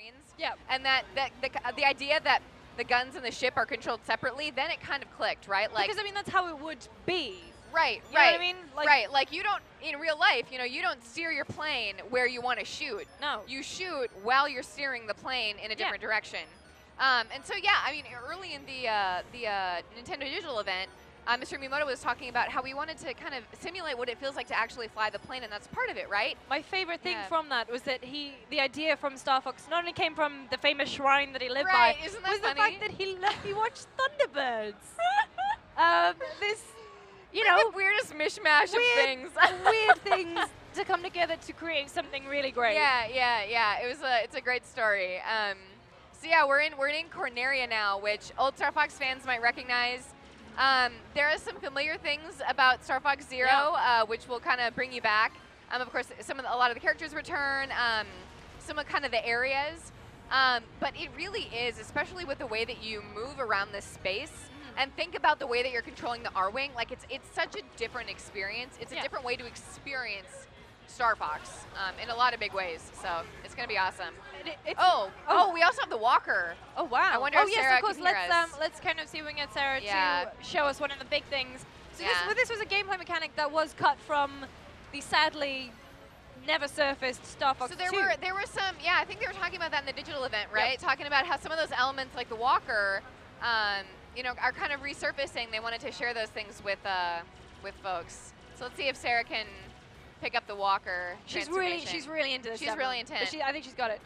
screens. Yeah. And that the idea that the guns and the ship are controlled separately, then it kind of clicked, right? Like, because I mean that's how it would be. Right, You know what I mean? Like, right, like you don't, in real life, you know, you don't steer your plane where you want to shoot. No. You shoot while you're steering the plane in a different direction. And so, yeah, I mean, early in the Nintendo Digital event, Mr. Miyamoto was talking about how we wanted to kind of simulate what it feels like to actually fly the plane, and that's part of it, right? My favorite thing from that was that the idea from Star Fox not only came from the famous shrine that he lived by, Isn't that was funny? the fact that he watched Thunderbirds. This, you Like know, the weirdest mishmash of things. weird things to come together to create something really great. Yeah. It's a great story. So yeah, we're in Corneria now, which old Star Fox fans might recognize. There are some familiar things about Star Fox Zero, which will kind of bring you back. Of course, a lot of the characters return. Some of kind of the areas. But it really is, especially with the way that you move around this space. And think about the way that you're controlling the Arwing. Like, it's such a different experience. It's a different way to experience Star Fox in a lot of big ways. So it's going to be awesome. We also have the walker. Oh, wow. I wonder if Sarah of course. can hear us. Let's kind of see if we can get Sarah Yeah. to show us one of the big things. So Yeah. this was a gameplay mechanic that was cut from the sadly never surfaced Star Fox So 2. there were some, I think they were talking about that in the digital event, right? Talking about how some of those elements, like the walker, you know, are kind of resurfacing. They wanted to share those things with folks. So let's see if Sarah can pick up the walker. She's really into this. She's really into it. I think she's got it.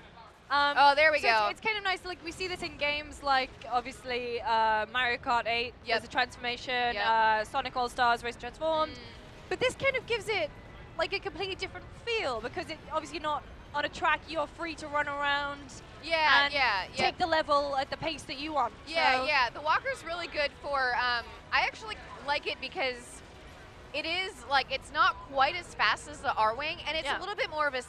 Oh, there we go. It's kind of nice. Like we see this in games like obviously Mario Kart 8. There's a transformation. Sonic All Stars Race Transformed. But this kind of gives it like a completely different feel because it obviously not on a track. You're free to run around. Take the level at the pace that you want. Yeah. The walker's really good for. I actually like it because it is like it's not quite as fast as the Arwing, and it's a little bit more of a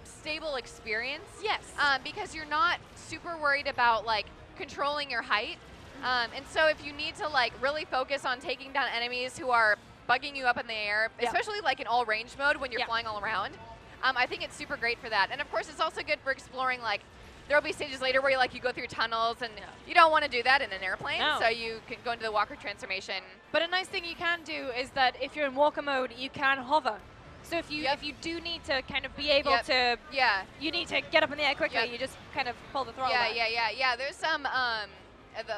stable experience. Yes. Because you're not super worried about like controlling your height, and so if you need to like really focus on taking down enemies who are bugging you up in the air, especially like in all range mode when you're flying all around, I think it's super great for that. And of course, it's also good for exploring like. There'll be stages later where you go through tunnels, and you don't want to do that in an airplane, so you can go into the walker transformation. But a nice thing you can do is that if you're in walker mode, you can hover. So if you do need to kind of be able to, you need to get up in the air quickly. You just kind of pull the throttle. Yeah. There's some.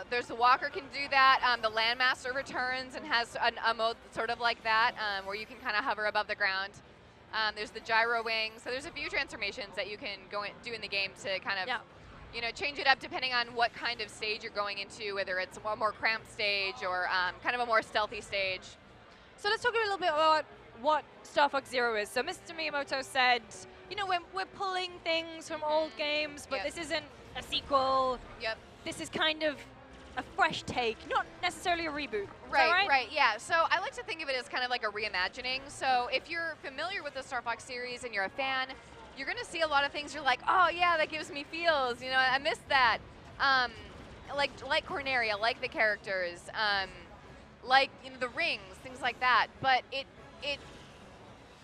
There's the walker can do that. The Landmaster returns and has a mode sort of like that, where you can kind of hover above the ground. There's the gyro wing, so there's a few transformations that you can do in the game to kind of, you know, change it up depending on what kind of stage you're going into, whether it's a more cramped stage or kind of a more stealthy stage. So let's talk a little bit about what Star Fox Zero is. So Mr. Miyamoto said, you know, we're pulling things from old games, but this isn't a sequel. This is kind of a fresh take, not necessarily a reboot. Right, yeah. So I like to think of it as kind of like a reimagining. So if you're familiar with the Star Fox series and you're a fan, you're going to see a lot of things you're like, oh yeah, that gives me feels. You know, I missed that. Like Corneria, like the characters, like the rings, things like that. But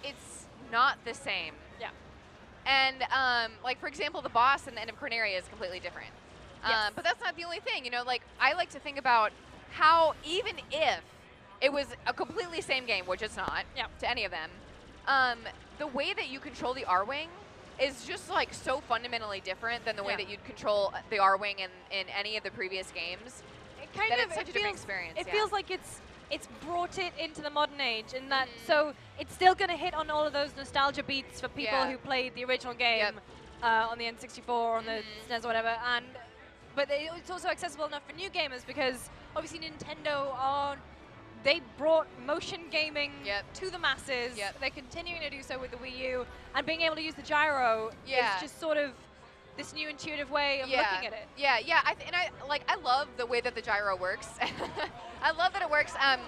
it's not the same. Yeah. And like for example, the boss in the end of Corneria is completely different. But that's not the only thing, you know, like I like to think about how even if it was a completely same game, which it's not to any of them, the way that you control the Arwing is just like so fundamentally different than the way that you'd control the Arwing in any of the previous games. It kind of, it's such a different experience. It feels like it's brought it into the modern age, and that so it's still going to hit on all of those nostalgia beats for people who played the original game on the N64 or on the SNES or whatever, but it's also accessible enough for new gamers because obviously Nintendo they brought motion gaming to the masses. They're continuing to do so with the Wii U, and being able to use the gyro is just sort of this new intuitive way of looking at it. I love the way that the gyro works. I love that it works. I'm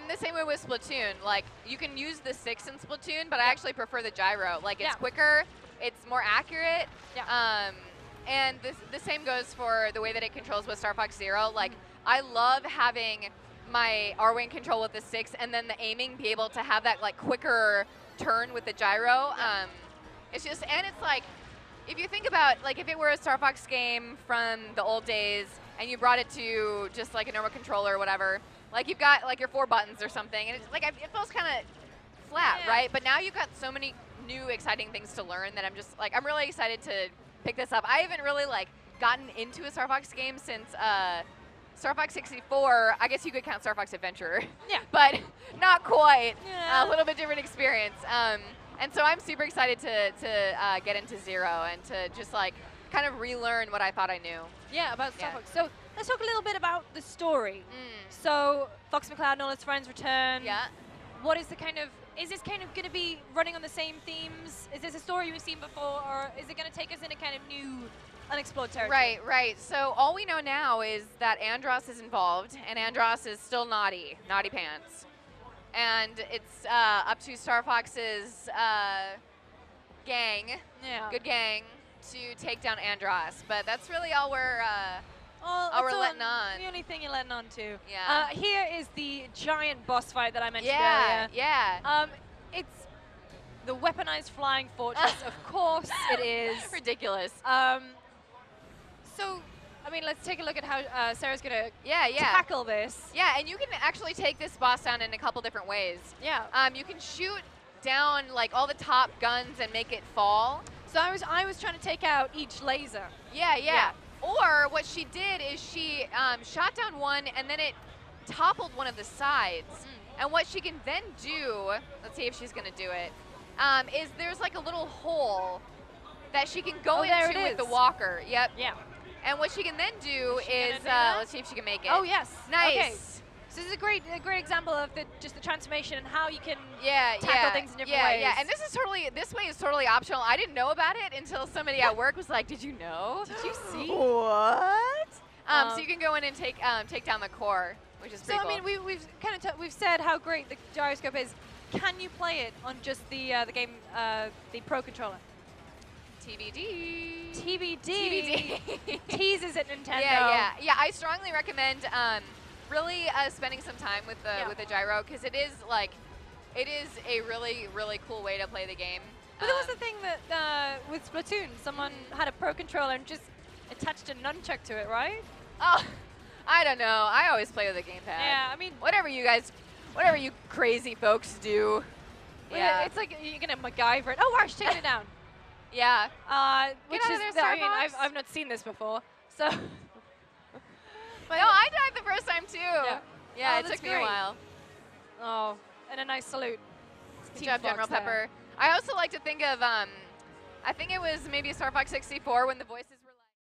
the same way with Splatoon. Like, you can use the 6 in Splatoon, but I actually prefer the gyro. Like, it's quicker, it's more accurate. And the same goes for the way that it controls with Star Fox Zero. Like, I love having my Arwing control with the 6 and then the aiming be able to have that like quicker turn with the gyro. It's just, and it's like, if you think about, like, if it were a Star Fox game from the old days and you brought it to just like a normal controller or whatever, like you've got like your 4 buttons or something, and it's like it feels kind of flat, right? But now you've got so many new exciting things to learn that I'm just like, I'm really excited to pick this up. I haven't really like gotten into a Star Fox game since Star Fox 64. I guess you could count Star Fox Adventure. Yeah. But not quite. Yeah. A little bit different experience. And so I'm super excited to get into Zero and to just like kind of relearn what I thought I knew. Yeah, about Star Fox. So let's talk a little bit about the story. So Fox McCloud and all his friends return. Yeah. What is the kind of, is this kind of going to be running on the same themes? Is this a story we've seen before, or is it going to take us in a kind of new, unexplored territory? Right. So all we know now is that Andross is involved, and Andross is still naughty pants. And it's up to Star Fox's gang, good gang, to take down Andross. But that's really all we're letting on. The only thing you're letting on to. Yeah. Here is the giant boss fight that I mentioned earlier. Yeah. It's the weaponized flying fortress. Of course it is. Ridiculous. So, I mean, let's take a look at how Sarah's going to yeah. tackle this. Yeah, and you can actually take this boss down in a couple different ways. Yeah. You can shoot down like all the top guns and make it fall. So I was trying to take out each laser. Yeah. Or what she did is she shot down one and then it toppled one of the sides. And what she can then do, let's see if she's going to do it, is there's like a little hole that she can go into with the walker. Yep. Yeah. And what she can then do is, let's see if she can make it. Oh, yes. Nice. Okay. So this is a great example of just the transformation and how you can tackle things in different ways. Yeah, and this way is totally optional. I didn't know about it until somebody at work was like, "Did you know? Did you see? What?" So you can go in and take down the core, which is pretty cool. I mean, we've kind of we've said how great the gyroscope is. Can you play it on just the game, the Pro controller? TBD. Teases at Nintendo. Yeah. I strongly recommend really spending some time with the gyro, because it is a really cool way to play the game. But that was the thing that with Splatoon, someone had a Pro controller and just attached a nunchuck to it, right? Oh, I don't know. I always play with a gamepad. Yeah, I mean, whatever you crazy folks do. Yeah, it's like you're gonna MacGyver it. Oh, wow, she's taking it down. Yeah. Which is, I mean, I've not seen this before, so. But no, I died the first time too. Yeah, it took me a while. Oh, and a nice salute. Good job, General Pepper. I also like to think of, I think it was maybe Star Fox 64 when the voices were